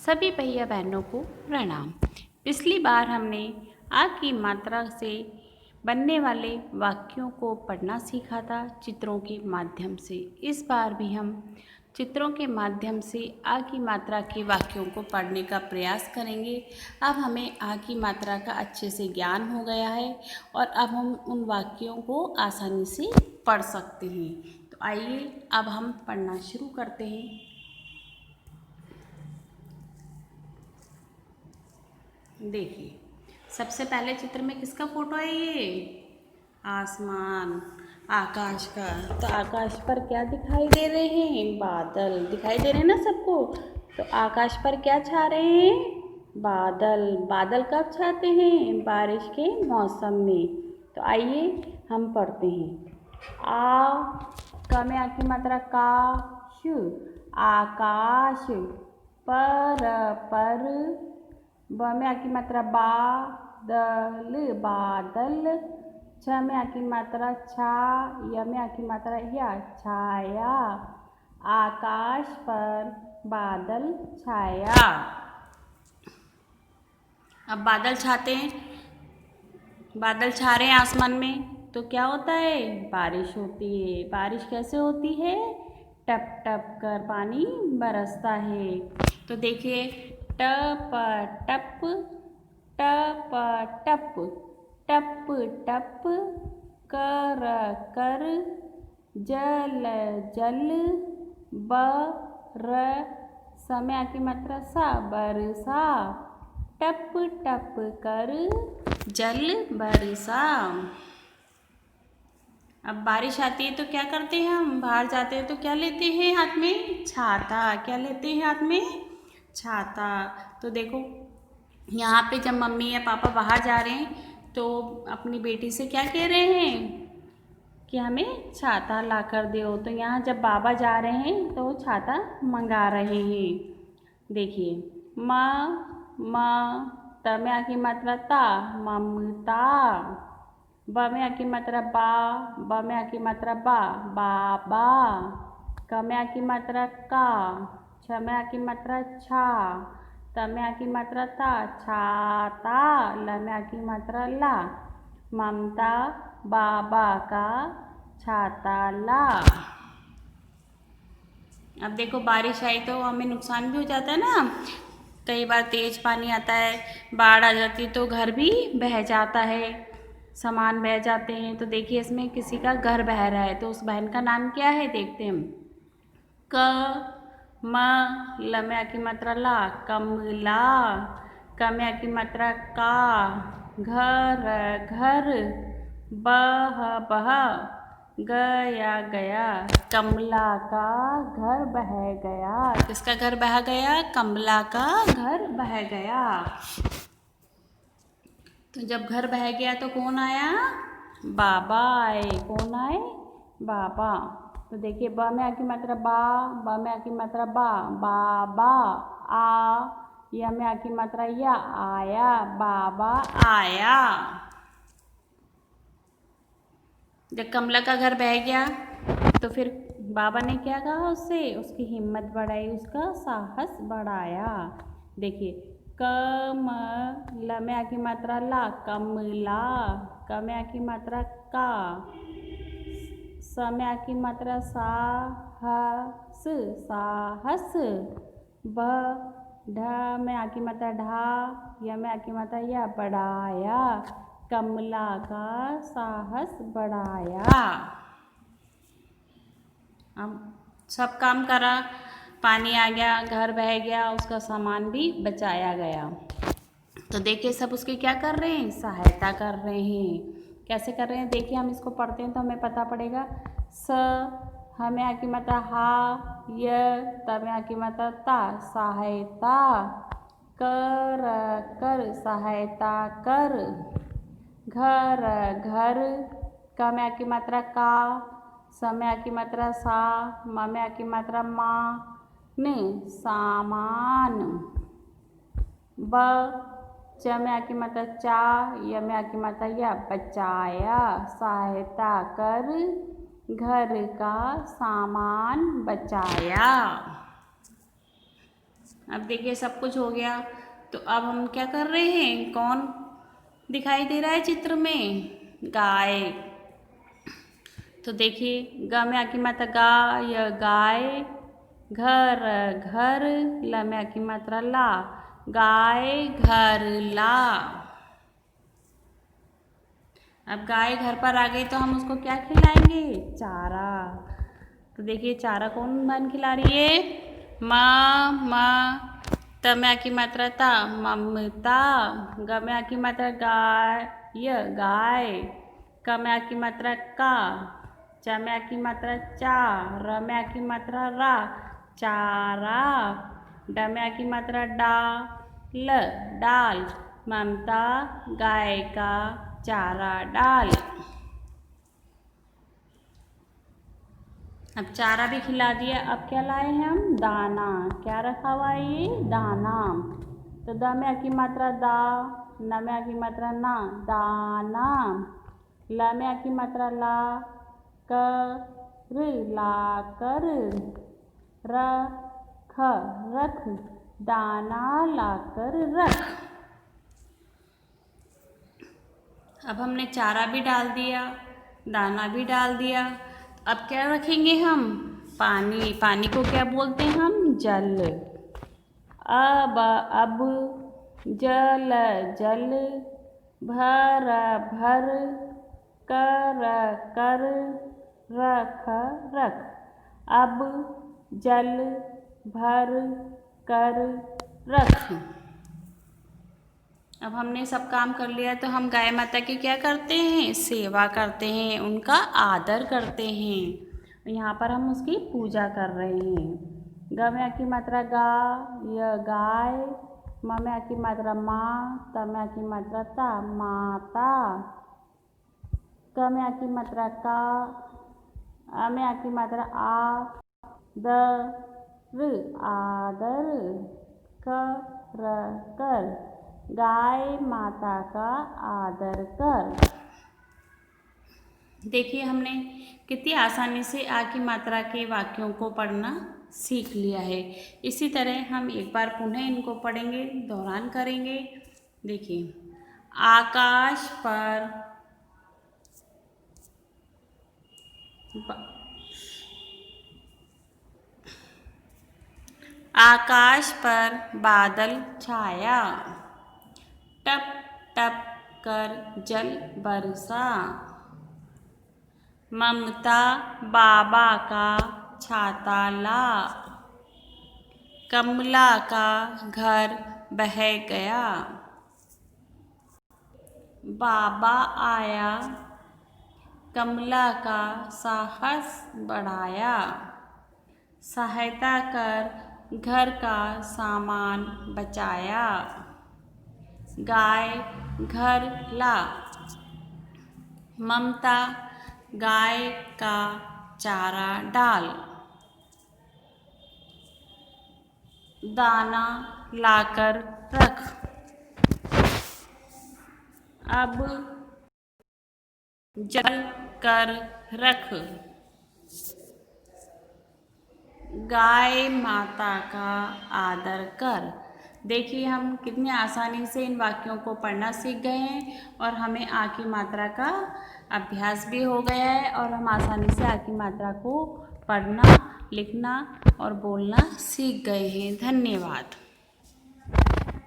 सभी भैया बहनों को प्रणाम। पिछली बार हमने आ की मात्रा से बनने वाले वाक्यों को पढ़ना सीखा था चित्रों के माध्यम से। इस बार भी हम चित्रों के माध्यम से आ की मात्रा के वाक्यों को पढ़ने का प्रयास करेंगे। अब हमें आ की मात्रा का अच्छे से ज्ञान हो गया है और अब हम उन वाक्यों को आसानी से पढ़ सकते हैं। तो आइए अब हम पढ़ना शुरू करते हैं। देखिए, सबसे पहले चित्र में किसका फोटो है? ये आसमान, आकाश का। तो आकाश पर क्या दिखाई दे रहे हैं? बादल दिखाई दे रहे हैं ना सबको। तो आकाश पर क्या छा रहे हैं? बादल। बादल कब छाते हैं? बारिश के मौसम में। तो आइए हम पढ़ते हैं। क में आ की मात्रा का, शु, आकाश। पर ब में आ की मात्रा बादल, बादल। छ में आ की मात्रा छा, य में आ की मात्रा या, छाया। आकाश पर बादल छाया। अब बादल छाते हैं, बादल छा रहे हैं आसमान में, तो क्या होता है? बारिश होती है। बारिश कैसे होती है? टप टप कर पानी बरसता है। तो देखिए, टप टप, टप टप, टप टप, कर कर, जल जल, समय आ की मात्रा सा, बरसा। टप टप कर जल बरसा। अब बारिश आती है तो क्या करते हैं? हम बाहर जाते हैं तो क्या लेते हैं हाथ में? छाता। क्या लेते हैं हाथ में? छाता। तो देखो, यहाँ पे जब मम्मी या पापा बाहर जा रहे हैं तो अपनी बेटी से क्या कह रहे हैं कि हमें छाता ला कर दो। तो यहाँ जब बाबा जा रहे हैं तो छाता मंगा रहे हैं। देखिए, त में आ की मात्रा ता, ममता। ब में आ की मात्रा बा, ब में आ की मात्रा बा, बाबा। क में आ की मात्रा का, छ में आ की मात्रा छा, त में आ की मात्रा ता, छाता। ल में आ की मात्रा ला, ममता बाबा का छाता ला। अब देखो, बारिश आई तो हमें नुकसान भी हो जाता है ना। कई बार तेज पानी आता है, बाढ़ आ जाती है तो घर भी बह जाता है, सामान बह जाते हैं। तो देखिए, इसमें किसी का घर बह रहा है, तो उस बहन का नाम क्या है देखते हैं हम। क म ल में आ की मात्रा ला, कमला। क में आ की मात्रा का, घर घर। बह, गया गया, कमला का घर बह गया। किसका घर बह गया? कमला का घर बह गया। तो जब घर बह गया तो कौन आया? बाबा आए। कौन आए? बाबा। तो देखिए, ब में आ की मात्रा बा, ब में आ की मात्रा बा, बाबा। या में आ की मात्रा या, आया, बाबा आया। जब कमला का घर बह गया तो फिर बाबा ने क्या कहा उससे? उसकी हिम्मत बढ़ाई, उसका साहस बढ़ाया। देखिए, ल में आ की मात्रा ला, कमला। क में आ की मात्रा का, स में आ की मात्रा साहस, साहस। ढ में आ की मात्रा ढा, य में आ की मात्रा या, बढ़ाया। कमला का साहस बढ़ाया। अब सब काम करा, पानी आ गया, घर बह गया, उसका सामान भी बचाया गया। तो देखिए, सब उसकी क्या कर रहे हैं? सहायता कर रहे हैं। कैसे कर रहे हैं? देखिए, हम इसको पढ़ते हैं तो हमें पता पड़ेगा। हमें आ की मात्रा हा, य, त में आ की मात्रा ता, सहायता। कर सहायता कर। घर घर। क में आ की मात्रा का, स में आ की मात्रा सा, म में आ की मात्रा मा, न, सामान। च में आ की मात्रा चा, य में आ की मात्रा या, बचाया। सहायता कर घर का सामान बचाया। अब देखिए सब कुछ हो गया। तो अब हम क्या कर रहे हैं, कौन दिखाई दे रहा है चित्र में, गाय। तो देखिए ग में आ की मात्रा गा, य गाय, घर घर, ल में आ की मात्रा ला, गाय घर ला। अब गाय घर पर आ गई तो हम उसको क्या खिलाएंगे, चारा। तो देखिए चारा कौन बन खिला रही है, माँ माँ। त में आ की मात्रा ता, ममता। ग में आ की मात्रा गाय, य गाय। क में आ की मात्रा का, च में आ की मात्रा चा, र में आ की मात्रा रा, चारा। ड में आ की मात्रा डा, ल डाल, ममता गाय का चारा डाल। अब चारा भी खिला दिया, अब क्या लाए हैं हम, दाना। क्या रखा हुआ है ये, दाना। तो द में आ की मात्रा दा, न में आ की मात्रा ना, दाना। ल में आ की मात्रा ला, कर ला कर, र ख रख, दाना लाकर रख। अब हमने चारा भी डाल दिया, दाना भी डाल दिया। अब क्या रखेंगे हम, पानी। पानी को क्या बोलते हैं हम, जल। अब जल जल, भर भर, कर कर, रख रख। अब जल भर कर रख। अब हमने सब काम कर लिया तो हम गाय माता की क्या करते हैं, सेवा करते हैं, उनका आदर करते हैं। यहाँ पर हम उसकी पूजा कर रहे हैं। ग में आ की मात्रा गा, य गाय। म में आ की मात्रा माँ, त में आ की मात्रा ता, माता। क में आ की मात्रा का, अ में आ की मात्रा आ, द र आदर, कर, गाय माता का आदर कर। देखिए हमने कितनी आसानी से आ की मात्रा के वाक्यों को पढ़ना सीख लिया है। इसी तरह हम एक बार पुनः इनको पढ़ेंगे, दोहरान करेंगे। देखिए, आकाश पर आकाश पर बादल छाया, टप टप कर जल बरसा। ममता बाबा का छाता ला, कमला का घर बह गया। बाबा आया, कमला का साहस बढ़ाया। सहायता कर घर का सामान बचाया। गाय घर ला, ममता गाय का चारा डाल, दाना लाकर रख। अब जल कर रख, गाय माता का आदर कर। देखिए हम कितनी आसानी से इन वाक्यों को पढ़ना सीख गए हैं और हमें आ की मात्रा का अभ्यास भी हो गया है और हम आसानी से आ की मात्रा को पढ़ना, लिखना और बोलना सीख गए हैं। धन्यवाद।